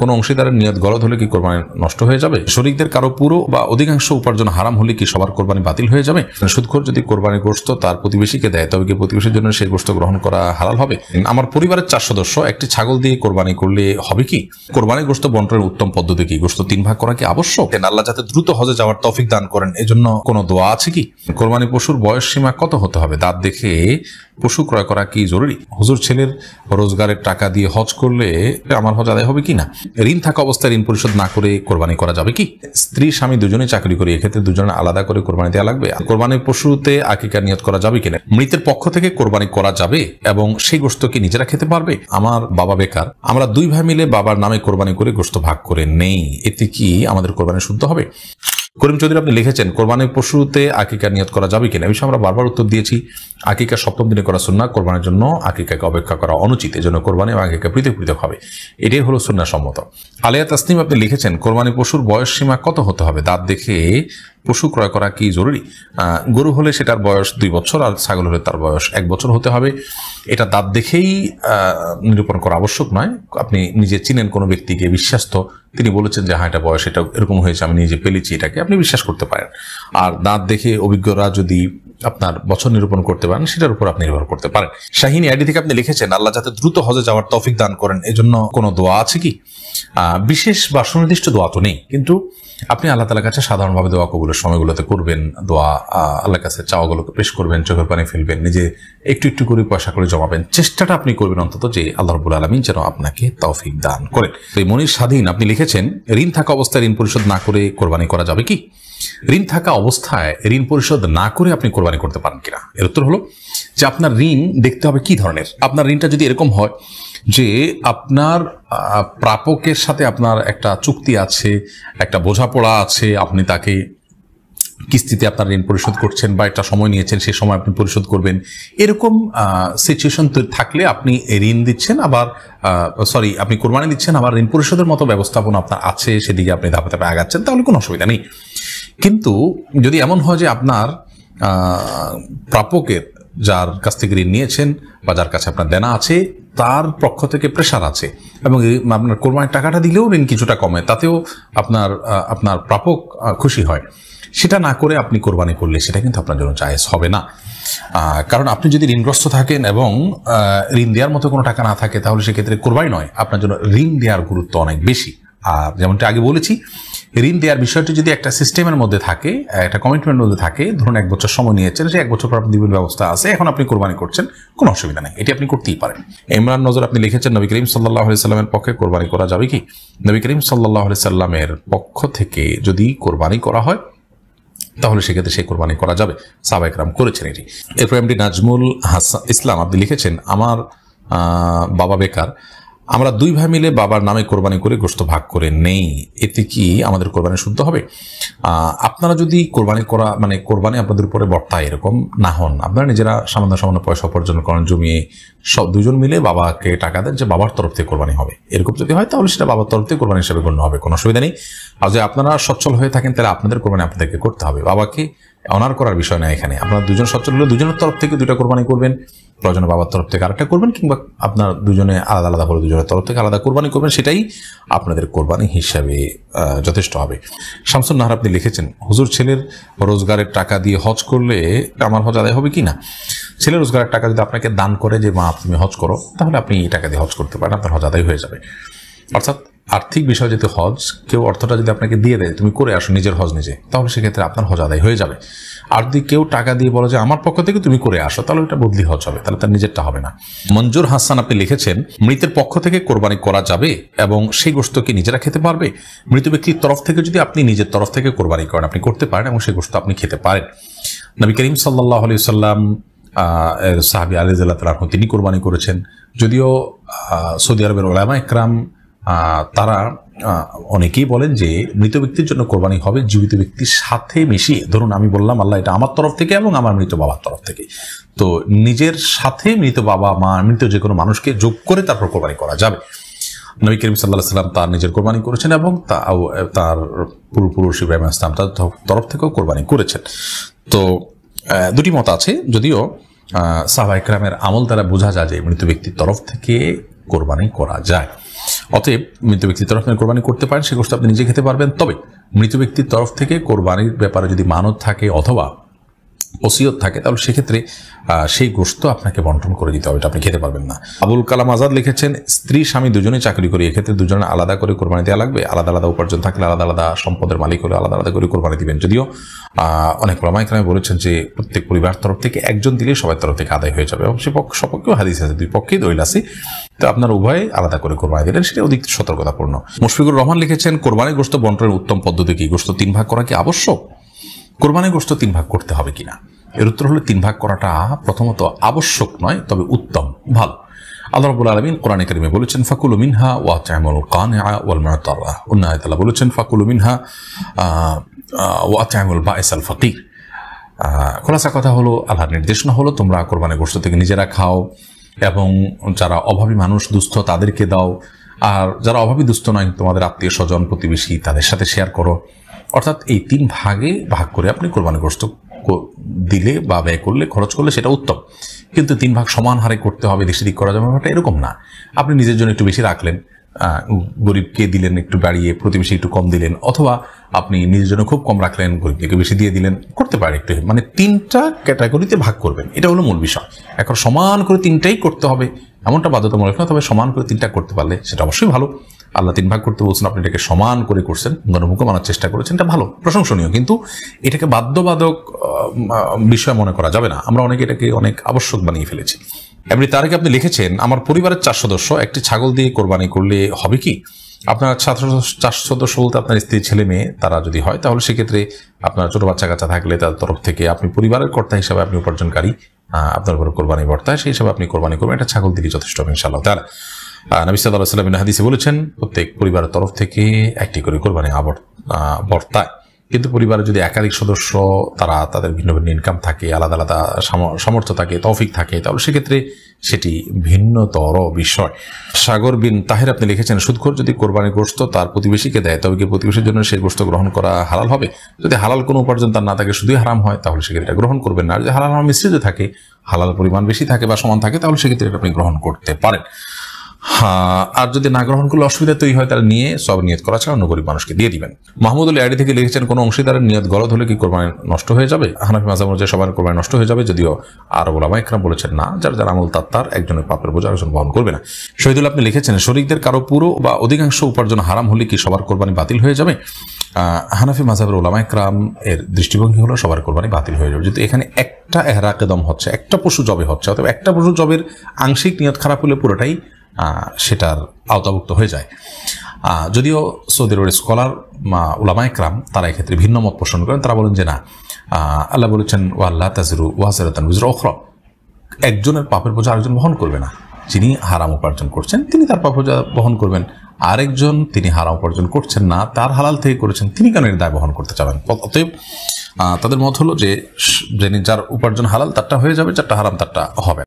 কোনো অংশীদারের নিয়ত গলদ হলে কি কোরবানি নষ্ট হয়ে যাবে? শরীকদের কারো পুরো বা অধিকাংশ উপার্জন হারাম হলে কি সবার কোরবানি বাতিল হয়ে যাবে? সুদখোর যদি কোরবানি গোশত তার প্রতিবেশীকে দেয় তবে কি প্রতিবেশীর জন্য সেই গোশত গ্রহণ করা হালাল হবে? আমার পরিবারের 4 সদস্য একটি ছাগল দিয়ে কোরবানি করলে হবে কি? কোরবানির গোশত বন্টনের উত্তম পদ্ধতি কি? গোশত 3 ভাগ করা কি আবশ্যক? আল্লাহ যাতে দ্রুত হজে যাওয়ার তৌফিক দান করেন এজন্য কোনো দোয়া আছে কি? কোরবানি পশুর বয়স সীমা কত হতে হবে? দাঁত দেখে পশু ক্রয় করা কি জরুরি? হুজুর, ছেলের রোজগারের টাকা দিয়ে হজ করলে আমার হজ আদায় হবে কি না? ঋণ থাকা অবস্থায় ঋণ পরিশোধ না করে কোরবানি করা যাবে কি? স্ত্রী স্বামী দুজনেই চাকরি করে, এক্ষেত্রে দুজনে আলাদা করে কোরবানি দেওয়া লাগবে? কোরবানির পশুতে আকিকার নিয়ত করা যাবে কিনা? মৃতের পক্ষ থেকে কোরবানি করা যাবে এবং সেই গোশত কি নিজেরা খেতে পারবে? আমার বাবা বেকার, আমরা 2 ভাই মিলে বাবার নামে কোরবানি করে গোশত ভাগ করে নেই, এতে কি আমাদের কোরবানি শুদ্ধ হবে? করিম চৌধুরী, আপনি লিখেছেন কোরবানির পশুতে আকিকার নিয়ত করা যাবে কিনা? এই বিষয়ে আমরা বারবার উত্তর দিয়েছি। আকিকা 7ম দিনে করা সুন্নাহ, কোরবানির জন্য আকিকাকে অপেক্ষা করা অনুচিত, এজন্য কোরবানি এবং আকিকা পৃথক পৃথক হবে, এটাই হলো সুন্নাহ সম্মত। আলিয়া তাসনিম, আপনি লিখেছেন কোরবানি পশুর বয়স সীমা কত হতে হবে? দাঁত দেখে পশু ক্রয় করা কি জরুরি? গরু হলে সেটার বয়স 2 বছর আর ছাগল হলে তার বয়স 1 বছর হতে হবে। এটা দাঁত দেখেই নিরূপণ করা আবশ্যক নয়। আপনি নিজে চিনেন কোনো ব্যক্তিকে, বিশ্বাস্ত, তিনি বলেছেন যে হ্যাঁ এটা বয়স এটা এরকম হয়েছে, আমি নিজে পেলেছি, এটাকে আপনি বিশ্বাস করতে পারেন। আর দাঁত দেখে অভিজ্ঞরা যদি আপনার বছর নিরূপণ করতে পারেন সেটার উপর আপনি নির্ভর করতে পারেন। শাহিনী আইডি থেকে আপনি লিখেছেন আল্লাহ যাতে দ্রুত হজে যাওয়ার তৌফিক দান করেন এজন্য কোনো দোয়া আছে কি? বিশেষ বা সুনির্দিষ্ট দোয়া তো নেই, কিন্তু আপনি আল্লাহ তাআলার কাছে সাধারণভাবে দোয়া কবুলের সময়গুলোতে করবেন, দোয়া আল্লাহর কাছে চাওয়াগুলোকে পেশ করবেন, চোখের পানি ফেলবেন, নিজে একটু একটু করে পয়সা করে জমাবেন, চেষ্টাটা আপনি করবেন অন্তত যে আল্লাহ রাব্বুল আলামিন যেন আপনাকে তৌফিক দান করেন। এই মনির স্বাধীন, আপনি লিখেছেন ঋণ থাকা অবস্থায় ঋণ পরিশোধ না করে কোরবানি করা যাবে কি? ঋণ থাকা অবস্থায় ঋণ পরিশোধ না করে আপনি কোরবানি করতে পারেন কিনা? এর উত্তর হলো যে আপনার ঋণ দেখতে হবে কি ধরনের। আপনার ঋণটা যদি এরকম হয় যে আপনার প্রাপকের সাথে আপনার একটা চুক্তি আছে, একটা বোঝাপড়া আছে, আপনি তাকে কিস্তিতে আপনার ঋণ পরিশোধ করছেন বা একটা সময় নিয়েছেন, সেই সময় আপনি পরিশোধ করবেন, এরকম সিচুয়েশন থাকলে আপনি ঋণ দিচ্ছেন, আবার আপনি কোরবানি দিচ্ছেন, আবার ঋণ পরিশোধের মতো ব্যবস্থাপনা আপনার আছে, সেদিকে আপনি ধাপে ধাপে আগাচ্ছেন, তাহলে কোনো অসুবিধা নেই। কিন্তু যদি এমন হয় যে আপনার প্রাপকের, যার কাছ থেকে ঋণ নিয়েছেন বা যার কাছে আপনার দেনা আছে, তার পক্ষ থেকে প্রেশার আছে এবং আপনার কোরবানির টাকাটা দিলেও ঋণ কিছুটা কমে, তাতেও আপনার প্রাপক খুশি হয়, সেটা না করে আপনি কোরবানি করলে সেটা কিন্তু আপনার জন্য জায়েজ হবে না। কারণ আপনি যদি ঋণগ্রস্ত থাকেন এবং ঋণ দেওয়ার মতো কোনো টাকা না থাকে, তাহলে সেক্ষেত্রে কোরবানি নয়, আপনার জন্য ঋণ দেওয়ার গুরুত্ব অনেক বেশি। আর যেমনটা আগে বলেছি, ঋণ দেওয়ার বিষয়টি যদি একটা সিস্টেমের মধ্যে থাকে, একটা কমিটমেন্টের মধ্যে থাকে, ধরুন 1 বছর সময় নিয়েছেন, সে 1 বছর পর আপনি দিবেন ব্যবস্থা আছে, এখন আপনি কোরবানি করছেন, কোনো অসুবিধা নেই, এটি আপনি করতেই পারেন। ইমরান নজর, আপনি লিখেছেন নবী করিম সাল্লাল্লাহু আলাইহি সাল্লামের পক্ষে কোরবানি করা যাবে কি? নবী করিম সাল্লাল্লাহু আলাইহি সাল্লামের পক্ষ থেকে যদি কোরবানি করা হয় তাহলে সেক্ষেত্রে সেই কোরবানি করা যাবে, সাহাবা একরাম করেছেন এটি। এরপর এমডি নাজমুল ইসলাম, আপনি লিখেছেন আমার বাবা বেকার, আমরা 2 ভাই মিলে বাবার নামে কোরবানি করে গোশত ভাগ করে নেই, এতে কি আমাদের কোরবানি শুদ্ধ হবে? আপনারা যদি কোরবানি করা কোরবানি আপনাদের উপরে বর্তায় এরকম না হন, আপনারা নিজেরা সামান্য সামান্য পয়সা উপার্জন করেন, জমিয়ে সব 2 জন মিলে বাবাকে টাকা দেন যে বাবার তরফ থেকে কোরবানি হবে, এরকম যদি হয় তাহলে সেটা বাবার তরফ থেকে কোরবানি হিসেবে গণ্য হবে, কোনো অসুবিধা নেই। আর যদি আপনারা সচ্ছল হয়ে থাকেন তাহলে আপনাদের কোরবানি আপনাদেরকে করতে হবে, বাবাকে অনার করার বিষয় না এখানে। আপনারা 2 জন সচ্ছল হলে 2 জনের তরফ থেকে 2টা কোরবানি করবেন, প্রয়োজনে বাবার তরফ থেকে আরেকটা করবেন, কিংবা আপনার 2 জনে আলাদা আলাদা করে 2 জনের তরফ থেকে আলাদা কোরবানি করবেন, সেটাই আপনাদের কোরবানি হিসাবে যথেষ্ট হবে। শামসুন নাহার, আপনি লিখেছেন হুজুর, ছেলের রোজগারের টাকা দিয়ে হজ করলে আমার হজ আদায় হবে কি না? ছেলের রোজগারের টাকা যদি আপনাকে দান করে যে মা তুমি হজ করো, তাহলে আপনি এই টাকা দিয়ে হজ করতে পারেন, আপনার হজ আদায় হয়ে যাবে। অর্থাৎ আর্থিক বিষয় যদি হজ, কেউ অর্থটা যদি আপনাকে দিয়ে দেয় তুমি করে আসো নিজের হজ নিজে, তাহলে সেক্ষেত্রে আপনার হজ আদায় হয়ে যাবে। আর যদি কেউ টাকা দিয়ে বলে যে আমার পক্ষ থেকে তুমি করে আসো, তাহলে এটা বদলি হজ হবে, তাহলে তার নিজেরটা হবে না। মঞ্জুর হাসান, আপনি লিখেছেন মৃতের পক্ষ থেকে কোরবানি করা যাবে এবং সেই গোশত কি নিজেরা খেতে পারবে? মৃত ব্যক্তির তরফ থেকে যদি আপনি নিজের তরফ থেকে কোরবানি করেন, আপনি করতে পারেন এবং সেই গোশত আপনি খেতে পারেন। নবী করিম সাল্লাল্লাহু আলাইহি সাল্লাম সাহাবী আলী রাদিয়াল্লাহু তাআলা আনহু তিনি কোরবানি করেছেন। যদিও সৌদি আরবের উলামা ইকরাম তারা অনেকেই বলেন যে মৃত ব্যক্তির জন্য কোরবানি হবে জীবিত ব্যক্তির সাথে মিশিয়ে। ধরুন আমি বললাম আল্লাহ এটা আমার তরফ থেকে এবং আমার মৃত বাবার তরফ থেকে, তো নিজের সাথে মৃত বাবা মা মৃত যে কোনো মানুষকে যোগ করে তারপর কোরবানি করা যাবে। নবী করিম সাল্লাল্লাহু আলাইহি সাল্লাম তার নিজের কোরবানি করেছেন এবং তার পূর্বপুরুষ ইব্রাহিম আলাইহিস সালাম তার তরফ থেকেও কোরবানি করেছেন। তো 2টি মত আছে, যদিও সাহাবা ইকরামের আমল দ্বারা বোঝা যায় যে মৃত ব্যক্তির তরফ থেকে কোরবানি করা যায়। অতএব মৃত ব্যক্তির তরফ থেকে কোরবানি করতে পারেন, সে গোশত আপনি নিজে খেতে পারবেন। তবে মৃত ব্যক্তির তরফ থেকে কোরবানির ব্যাপারে যদি মানত থাকে অথবা ওসিয়ত থাকে তাহলে সেক্ষেত্রে সেই গোশত আপনাকে বন্টন করে দিতে হবে, এটা আপনি খেতে পারবেন না। আবুল কালাম আজাদ লিখেছেন, স্ত্রী স্বামী দুজনেই চাকরি করি, এক্ষেত্রে দুজনে আলাদা করে কোরবানি দেওয়া লাগবে? আলাদা আলাদা উপার্জন থাকলে আলাদা আলাদা সম্পদের মালিক হলে আলাদা আলাদা করে কোরবানি দিবেন। যদিও অনেক ওলামা ইকরাম বলেছেন যে প্রত্যেক পরিবার তরফ থেকে একজন দিলে সবার তরফ থেকে আদায় হয়ে যাবে, এবং সে সপক্ষেও হাদিস আছে, দুই পক্ষেই দলিল আছে। তো আপনার উভয়ে আলাদা করে কোরবানি দিলেন, সেটা অধিক সতর্কতাপূর্ণ। মুশফিকুর রহমান লিখেছেন, কোরবানির গোশত বন্টনের উত্তম পদ্ধতি কি? গোশত 3 ভাগ করা কি আবশ্যক? কোরবানির গোশত 3 ভাগ করতে হবে কিনা? এর উত্তর হলো 3 ভাগ করাটা প্রথমত আবশ্যক নয়, তবে উত্তম, ভালো। আল্লাহ রাব্বুল আলামিন কোরআনে কারিমে বলেছেন, ফাকুলু মিনহা ওয়া আত'ইমুল কানিআ ওয়াল মু'তারা। অন্য আয়াতে আল্লাহ বলেছেন, ফাকুলু মিনহা ওয়া আত'ইমুল বাঈসাল ফাকির। খোলাসা কথা হলো, আল্লাহর নির্দেশনা হলো তোমরা কোরবানির গোশত থেকে নিজেরা খাও এবং যারা অভাবী মানুষ দুস্থ তাদেরকে দাও, আর যারা অভাবী দুস্থ নয় তোমাদের আত্মীয় স্বজন প্রতিবেশী তাদের সাথে শেয়ার করো। অর্থাৎ এই 3 ভাগে ভাগ করে আপনি কোরবানির গোশত দিলে বা ব্যয় করলে, খরচ করলে সেটা উত্তম। কিন্তু 3 ভাগ সমান হারে করতে হবে, বেশি দিক করা যাবে না, এরকম না। আপনি নিজের জন্য একটু বেশি রাখলেন, গরিবকে দিলেন একটু বাড়িয়ে, প্রতিবেশী একটু কম দিলেন, অথবা আপনি নিজের জন্য খুব কম রাখলেন, গরিবকে বেশি দিয়ে দিলেন, করতে পারে একটু। মানে 3টা ক্যাটাগরিতে ভাগ করবেন, এটা হলো মূল বিষয়। এখন সমান করে 3টাই করতে হবে এমনটা বাধ্যতামূলক না, তবে সমান করে 3টা করতে পারলে সেটা অবশ্যই ভালো। আল্লাহ 3 ভাগ করতে বলছেন, আপনি এটাকে সমান করে করছেন, গণমুখ মানার চেষ্টা করেছেন, এটা ভালো, প্রশংসনীয়। কিন্তু এটাকে বাধ্যবাধক বিষয় মনে করা যাবে না। আমরা অনেকে এটাকে অনেক আবশ্যক বানিয়ে ফেলেছি। এমনি তার আগে আপনি লিখেছেন, আমার পরিবারের 4 সদস্য একটি ছাগল দিয়ে কোরবানি করলে হবে কি? আপনার 4 সদস্য বলতে আপনার স্ত্রী ছেলে মেয়ে তারা যদি হয়, তাহলে সেক্ষেত্রে আপনার ছোট বাচ্চা কাচ্চা থাকলে তাদের তরফ থেকে আপনি পরিবারের কর্তা হিসাবে আপনি উপার্জনকারী, আপনার উপর কোরবানি বর্তায়, সেই হিসাবে আপনি কোরবানি করবেন। এটা ছাগল দিলে যথেষ্ট হবে ইনশাআল্লাহ তাআলা। নবী সাল্লাল্লাহু আলাইহি ওয়াসাল্লাম হাদিসে বলেছেন, প্রত্যেক পরিবারের তরফ থেকে একটি করে কোরবানি বর্তায়। কিন্তু পরিবারে যদি একাধিক সদস্য তারা তাদের ভিন্ন ভিন্ন ইনকাম থাকে, আলাদা আলাদা সামর্থ্য থাকে, তৌফিক থাকে, তাহলে সেক্ষেত্রে সেটি ভিন্নতর বিষয়। সাগর বিন তাহের আপনি লিখেছেন, সুদখোর যদি কোরবানির গোশত তার প্রতিবেশীকে দেয় তবে কি প্রতিবেশীর জন্য সেই গোশত গ্রহণ করা হালাল হবে? যদি হালাল কোনো উপার্জন তার না থাকে, শুধুই হারাম হয়, তাহলে সেক্ষেত্রে এটা গ্রহণ করবেন না। আর যদি হালাল হারাম মিশ্রিত থাকে, হালাল পরিমাণ বেশি থাকে বা সমান থাকে, তাহলে সেক্ষেত্রে এটা আপনি গ্রহণ করতে পারেন। আর যদি না গ্রহণ করলে অসুবিধা তৈরি হয়, তাহলে নিয়ে সব নিয়ত করা ছাড়া অন্য গরিব মানুষকে দিয়ে দিবেন। মাহমুদ আলী আইডি থেকে লিখেছেন, কোনো অংশীদারের নিয়ত গলদ হলে কি কোরবানি নষ্ট হয়ে যাবে? হানাফি মাযহাব অনুযায়ী সবার কোরবানি নষ্ট হয়ে যাবে, যদিও আর ওলামা ইকরাম বলেছেন না, যার যার আমল তার একজনের পাপের বোঝা আরেকজন বহন করবে না। শহীদুল আপনি লিখেছেন, শরীকদের কারো পুরো বা অধিকাংশ উপার্জন হারাম হলে কি সবার কোরবানি বাতিল হয়ে যাবে? হানাফি মাযহাবের ওলামা ইকরাম এর দৃষ্টিভঙ্গি হলো সবার কোরবানি বাতিল হয়ে যাবে। যদি এখানে একটা এহরাকে দম হচ্ছে, একটা পশু জবে হচ্ছে, অথবা একটা পশু জবের আংশিক নিয়ত খারাপ হলে পুরোটাই সেটার আওতাভুক্ত হয়ে যায়। যদিও সৌদি আরবের স্কলার উলামা ইকরাম তারা এক্ষেত্রে ভিন্ন মত পোষণ করেন। তারা বলেন যে না, আল্লাহ বলেছেন ওয়াল্লা তাজরু ওয়াজিরাতুন বিজরা উখরা, একজনের পাপের বোঝা আরেকজন বহন করবে না। যিনি হারাম উপার্জন করছেন তিনি তার পাপের বোঝা বহন করবেন, আরেকজন তিনি হারাম উপার্জন করছেন না, তার হালাল থেকে করেছেন, তিনি কেন এর দায় বহন করতে চাবেন? অতএব তাদের মত হলো যে যার উপার্জন হালাল তারটা হয়ে যাবে, যারটা হারাম তারটা হবে